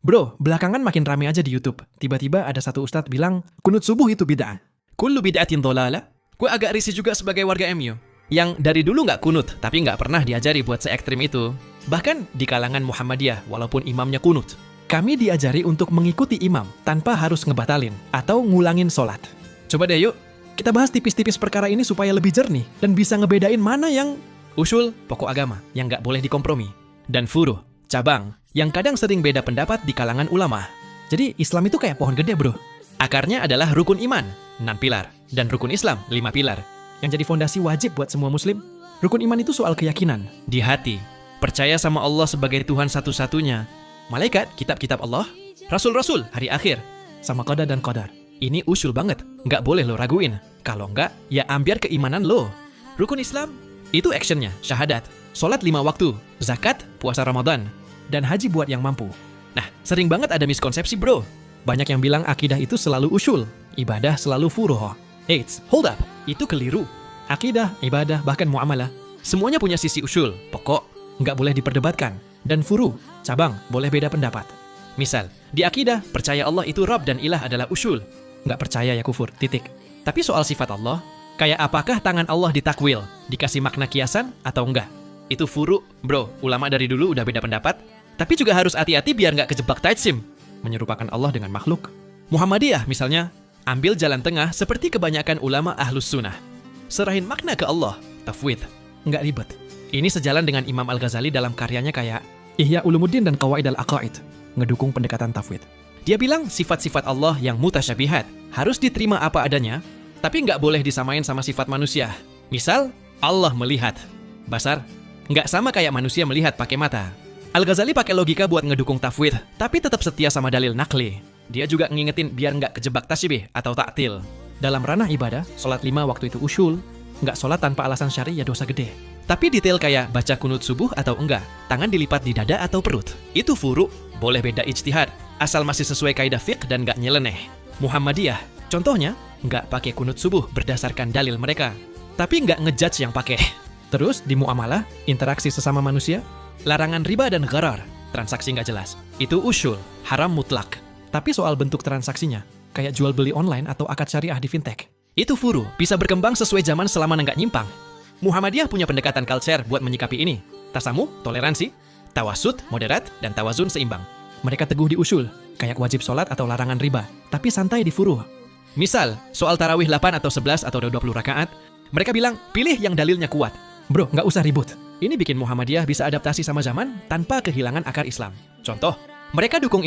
Bro, belakangan makin rame aja di YouTube. Tiba-tiba ada satu ustadz bilang, kunut subuh itu bid'ah. Kullu bid'atin dhalalah. Gue agak risih juga sebagai warga MU yang dari dulu nggak kunut, tapi nggak pernah diajari buat se-ekstrim itu. Bahkan di kalangan Muhammadiyah, walaupun imamnya kunut. Kami diajari untuk mengikuti imam tanpa harus ngebatalin atau ngulangin sholat. Coba deh yuk, Kita bahas tipis-tipis perkara ini supaya lebih jernih dan bisa ngebedain mana yang usul, pokok agama yang nggak boleh dikompromi. Dan furuh, cabang, yang kadang sering beda pendapat di kalangan ulama. Jadi Islam itu kayak pohon gede, bro. Akarnya adalah rukun iman, 6 pilar. Dan rukun Islam, 5 pilar. Yang jadi fondasi wajib buat semua muslim. Rukun iman itu soal keyakinan. Di hati, percaya sama Allah sebagai Tuhan satu-satunya. Malaikat, kitab-kitab Allah, rasul-rasul, hari akhir. Sama qada dan qadar. Ini usul banget, nggak boleh lo raguin. Kalau nggak, ya ambiar keimanan lo. Rukun Islam, itu actionnya, syahadat. Sholat 5 waktu, zakat, puasa Ramadan. Dan haji buat yang mampu. Nah, sering banget ada miskonsepsi bro. Banyak yang bilang akidah itu selalu usul, ibadah selalu furuh. Eits, hold up, itu keliru. Akidah, ibadah, bahkan muamalah, Semuanya punya sisi usul, pokok. nggak boleh diperdebatkan. Dan furuh, cabang, boleh beda pendapat. Misal, di akidah, percaya Allah itu Rabb dan Ilah adalah usul. Nggak percaya ya kufur, titik. Tapi soal sifat Allah, kayak apakah tangan Allah ditakwil, dikasih makna kiasan atau enggak? Itu furu, bro. Ulama dari dulu udah beda pendapat. Tapi juga harus hati-hati biar nggak kejebak tajsim, menyerupakan Allah dengan makhluk. Muhammadiyah misalnya, ambil jalan tengah seperti kebanyakan ulama ahlus sunnah. Serahin makna ke Allah, tafwid. Nggak ribet. Ini sejalan dengan Imam Al-Ghazali dalam karyanya kayak, Ihya Ulumuddin dan Qawaid al-Aqaid, ngedukung pendekatan tafwid. dia bilang sifat-sifat Allah yang mutasyabihat harus diterima apa adanya, tapi nggak boleh disamain sama sifat manusia. Misal, Allah melihat. Basar, nggak sama kayak manusia melihat pakai mata. Al-Ghazali pakai logika buat ngedukung tafwid, tapi tetap setia sama dalil nakli. Dia juga ngingetin biar nggak kejebak tasyibih atau ta'til. Dalam ranah ibadah, sholat 5 waktu itu usul, nggak sholat tanpa alasan syar'i ya dosa gede. Tapi detail kayak baca kunut subuh atau enggak, tangan dilipat di dada atau perut. Itu furu, boleh beda ijtihad, asal masih sesuai kaidah fiqh dan nggak nyeleneh. Muhammadiyah, contohnya, nggak pakai kunut subuh berdasarkan dalil mereka, tapi nggak ngejudge yang pakai. Terus di muamalah, interaksi sesama manusia, Larangan riba dan gharar, transaksi nggak jelas. Itu usul, haram mutlak. tapi soal bentuk transaksinya, kayak jual beli online atau akad syariah di fintech. Itu furu, bisa berkembang sesuai zaman selama nggak nyimpang. Muhammadiyah punya pendekatan culture buat menyikapi ini. Tasamuh, toleransi, tawasud, moderat, dan tawazun seimbang. Mereka teguh di usul, kayak wajib sholat atau larangan riba, tapi santai di furuh. Misal, soal tarawih 8 atau 11 atau 20 rakaat, mereka bilang, pilih yang dalilnya kuat. Bro, nggak usah ribut. Ini bikin Muhammadiyah bisa adaptasi sama zaman tanpa kehilangan akar Islam. Contoh, mereka dukung